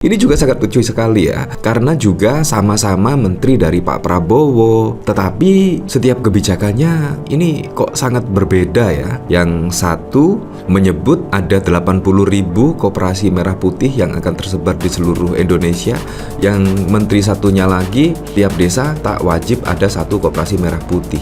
Ini juga sangat lucu sekali ya, karena juga sama-sama menteri dari Pak Prabowo, tetapi setiap kebijakannya ini kok sangat berbeda ya. Yang satu menyebut ada 80.000 koperasi merah putih yang akan tersebar di seluruh Indonesia. Yang menteri satunya lagi, tiap desa tak wajib ada satu koperasi merah putih.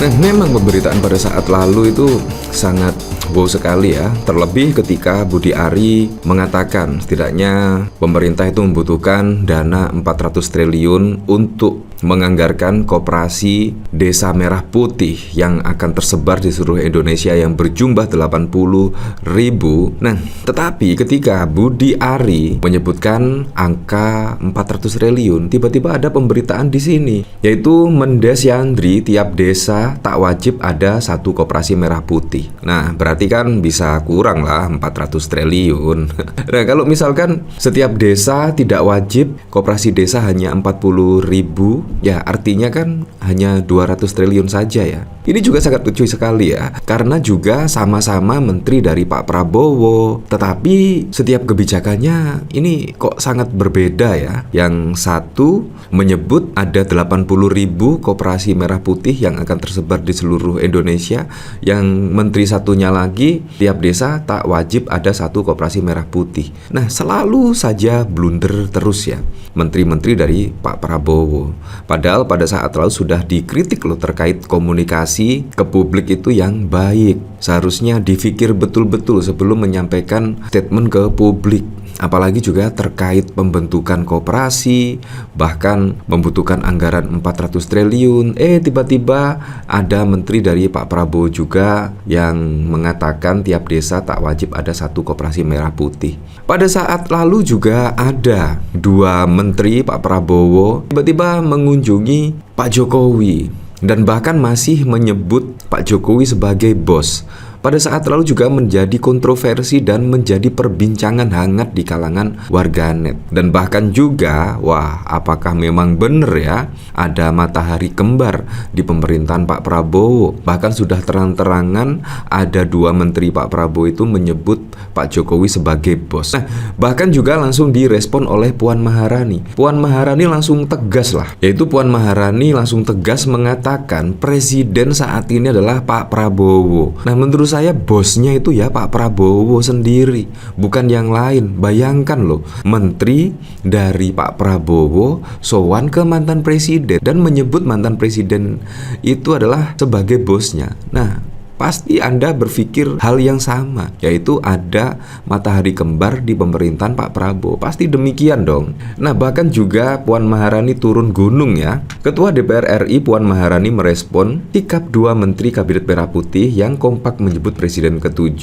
Nah, memang pemberitaan pada saat lalu itu sangat wow sekali ya. Terlebih ketika Budi Ari mengatakan setidaknya pemerintah itu membutuhkan dana 400 triliun untuk menganggarkan koperasi desa merah putih yang akan tersebar di seluruh Indonesia yang berjumlah 80.000. Nah, tetapi ketika Budi Ari menyebutkan angka 400 triliun, tiba-tiba ada pemberitaan di sini, yaitu Mendes Yandri tiap desa tak wajib ada satu koperasi merah putih. Nah, berarti kan bisa kurang lah 400 triliun. Nah, kalau misalkan setiap desa tidak wajib koperasi desa hanya 40.000, ya artinya kan hanya 200 triliun saja ya. Ini juga sangat lucu sekali ya, karena juga sama-sama menteri dari Pak Prabowo, tetapi setiap kebijakannya ini kok sangat berbeda ya. Yang satu menyebut ada 80.000 koperasi merah putih yang akan tersebar di seluruh Indonesia. Yang menteri satunya lagi, tiap desa tak wajib ada satu koperasi merah putih. Nah, selalu saja blunder terus ya menteri-menteri dari Pak Prabowo. Padahal pada saat lalu sudah dikritik loh terkait komunikasi ke publik itu yang baik. Seharusnya dipikir betul-betul sebelum menyampaikan statement ke publik. Apalagi juga terkait pembentukan koperasi, bahkan membutuhkan anggaran 400 triliun. Tiba-tiba ada menteri dari Pak Prabowo juga yang mengatakan tiap desa tak wajib ada satu koperasi merah putih. Pada saat lalu juga ada dua menteri Pak Prabowo tiba-tiba mengunjungi Pak Jokowi dan bahkan masih menyebut Pak Jokowi sebagai bos. Pada saat lalu juga menjadi kontroversi dan menjadi perbincangan hangat di kalangan warganet. Dan bahkan juga, wah, apakah memang benar ya ada matahari kembar di pemerintahan Pak Prabowo? Bahkan sudah terang-terangan ada dua menteri Pak Prabowo itu menyebut Pak Jokowi sebagai bos. Nah, bahkan juga langsung direspon oleh Puan Maharani. Puan Maharani langsung tegas lah, yaitu Puan Maharani langsung tegas mengatakan presiden saat ini adalah Pak Prabowo. Nah, menurut saya bosnya itu ya Pak Prabowo sendiri, bukan yang lain. Bayangkan loh, menteri dari Pak Prabowo sowan ke mantan presiden dan menyebut mantan presiden itu adalah sebagai bosnya. Nah, pasti Anda berpikir hal yang sama, yaitu ada matahari kembar di pemerintahan Pak Prabowo. Pasti demikian dong. Nah, bahkan juga Puan Maharani turun gunung ya. Ketua DPR RI Puan Maharani merespon sikap dua menteri Kabinet Merah Putih yang kompak menyebut Presiden ke-7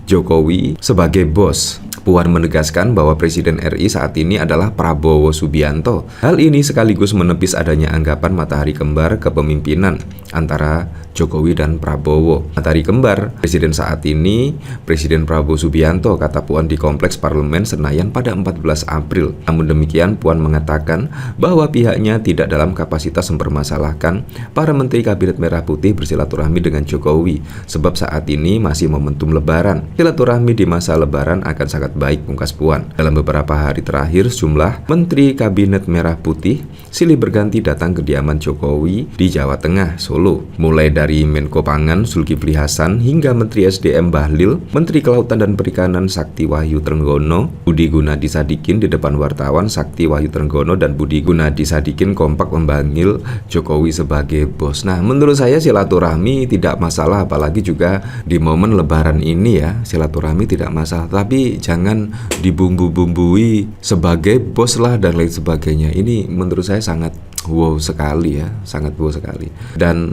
Jokowi sebagai bos. Puan menegaskan bahwa Presiden RI saat ini adalah Prabowo Subianto. Hal ini sekaligus menepis adanya anggapan matahari kembar kepemimpinan antara Jokowi dan Prabowo. Matahari kembar Presiden saat ini Presiden Prabowo Subianto, kata Puan di Kompleks Parlemen Senayan pada 14 April. Namun demikian, Puan mengatakan bahwa pihaknya tidak dalam kapasitas mempermasalahkan para menteri Kabinet Merah Putih bersilaturahmi dengan Jokowi, sebab saat ini masih momentum Lebaran. Silaturahmi di masa Lebaran akan sangat baik, pungkas Puan. Dalam beberapa hari terakhir, sejumlah menteri Kabinet Merah Putih silih berganti datang ke kediaman Jokowi di Jawa Tengah, Solo. Mulai dari Menko Pangan Zulkifli Hasan hingga Menteri SDM Bahlil, Menteri Kelautan dan Perikanan Sakti Wahyu Trenggono, Budi Gunadi Sadikin di depan wartawan. Sakti Wahyu Trenggono dan Budi Gunadi Sadikin kompak memanggil Jokowi sebagai bos. Nah, menurut saya silaturahmi tidak masalah, apalagi juga di momen Lebaran ini ya, silaturahmi tidak masalah. Tapi jangan dibumbu-bumbui sebagai bos lah dan lain sebagainya. Ini menurut saya sangat wow sekali ya, sangat wow sekali. Dan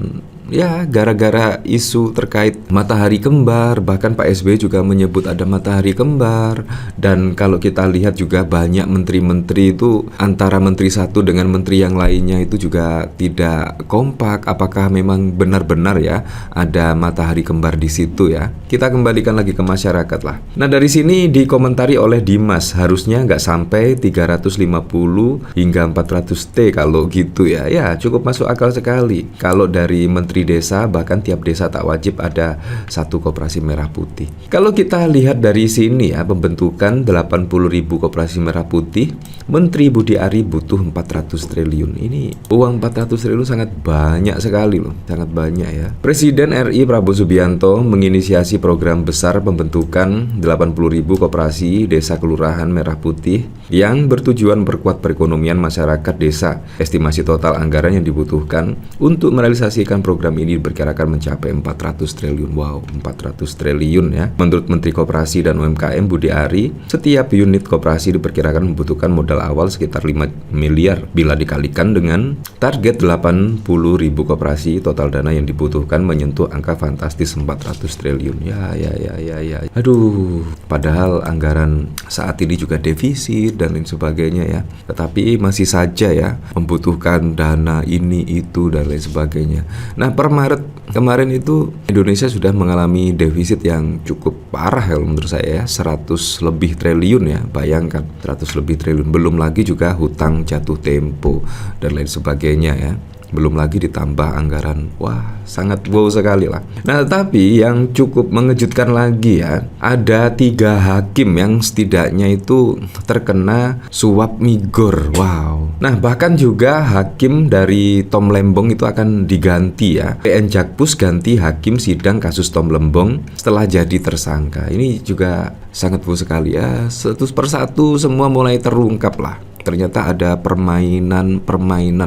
ya gara-gara isu terkait matahari kembar. Bahkan Pak SBY juga menyebut ada matahari kembar. Dan kalau kita lihat juga banyak menteri-menteri itu antara menteri satu dengan menteri yang lainnya itu juga tidak kompak. Apakah memang benar-benar ya ada matahari kembar di situ ya? Kita kembalikan lagi ke masyarakat lah. Nah, dari sini dikomentari oleh Dimas, harusnya nggak sampai 350 hingga 400 T kalau gitu ya. Ya, cukup masuk akal sekali. Kalau dari Menteri Desa, bahkan tiap desa tak wajib ada satu koperasi merah putih. Kalau kita lihat dari sini ya, pembentukan 80.000 koperasi merah putih, Menteri Budi Ari butuh 400 triliun. Ini uang 400 triliun sangat banyak sekali loh, sangat banyak ya. Presiden RI Prabowo Subianto menginisiasi program besar pembentukan 80.000 koperasi desa kelurahan merah putih yang bertujuan memperkuat perekonomian masyarakat desa. Estimasi total anggaran yang dibutuhkan untuk merealisasikan program ini diperkirakan mencapai 400 triliun. Wow, 400 triliun ya. Menurut Menteri Koperasi dan UMKM Budi Ari, setiap unit koperasi diperkirakan membutuhkan modal awal sekitar 5 miliar. Bila dikalikan dengan target 80.000 koperasi, total dana yang dibutuhkan menyentuh angka fantastis 400 triliun. Ya. Aduh, padahal anggaran saat ini juga defisit dan lain sebagainya ya. Tetapi masih saja ya membutuhkan dana ini, itu dan lain sebagainya. Nah, per Maret kemarin itu Indonesia sudah mengalami defisit yang cukup parah ya menurut saya ya, 100 lebih triliun ya. Bayangkan 100 lebih triliun. Belum lagi juga hutang jatuh tempo dan lain sebagainya ya. Belum lagi ditambah anggaran. Wah, sangat wow sekali lah. Nah, tapi yang cukup mengejutkan lagi ya, ada 3 hakim yang setidaknya itu terkena suap migor. Wow. Nah, bahkan juga hakim dari Tom Lembong itu akan diganti ya. PN Jakpus ganti hakim sidang kasus Tom Lembong setelah jadi tersangka. Ini juga sangat wow sekali ya. Satu persatu semua mulai terungkap lah. Ternyata ada permainan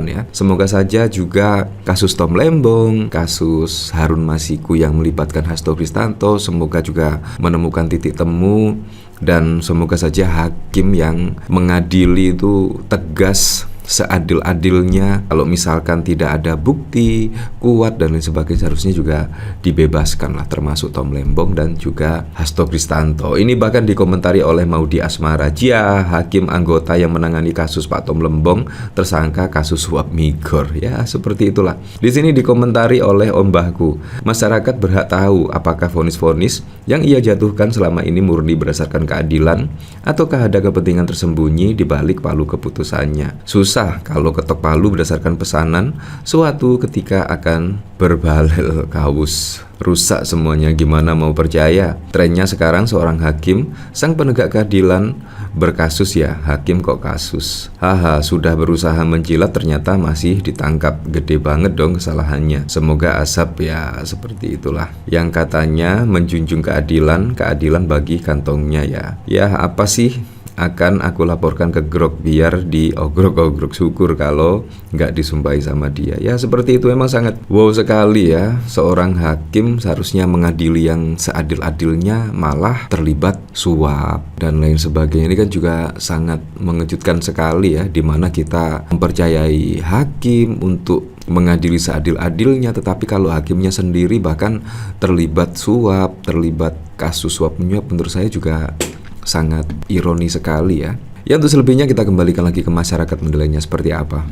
ya. Semoga saja juga kasus Tom Lembong, kasus Harun Masiku yang melibatkan Hasto Kristanto, semoga juga menemukan titik temu. Dan semoga saja hakim yang mengadili itu tegas seadil-adilnya. Kalau misalkan tidak ada bukti kuat dan lain sebagainya, seharusnya juga dibebaskan lah, termasuk Tom Lembong dan juga Hasto Kristanto. Ini bahkan dikomentari oleh Maudi Asmara, Jia, hakim anggota yang menangani kasus Pak Tom Lembong tersangka kasus suap migor. Ya, seperti itulah. Di sini dikomentari oleh Om Bahku, masyarakat berhak tahu apakah vonis-vonis yang ia jatuhkan selama ini murni berdasarkan keadilan ataukah ada kepentingan tersembunyi di balik palu keputusannya. Susah kalau ketok palu berdasarkan pesanan, suatu ketika akan berbalel kaus. Rusak semuanya, gimana mau percaya? Trennya sekarang seorang hakim, sang penegak keadilan, berkasus ya, hakim kok kasus. Haha, sudah berusaha menjilat ternyata masih ditangkap. Gede banget dong kesalahannya. Semoga asap ya, seperti itulah. Yang katanya menjunjung keadilan, keadilan bagi kantongnya ya. Ya, apa sih? Akan aku laporkan ke Grok biar diogrok-ogrok, syukur kalau nggak disumpahi sama dia. Ya seperti itu, memang sangat wow sekali ya. Seorang hakim seharusnya mengadili yang seadil-adilnya, malah terlibat suap dan lain sebagainya. Ini kan juga sangat mengejutkan sekali ya, dimana kita mempercayai hakim untuk mengadili seadil-adilnya, tetapi kalau hakimnya sendiri bahkan terlibat suap, terlibat kasus suap menyuap, menurut saya juga sangat ironi sekali ya. Ya, untuk selebihnya kita kembalikan lagi ke masyarakat, menilainya seperti apa.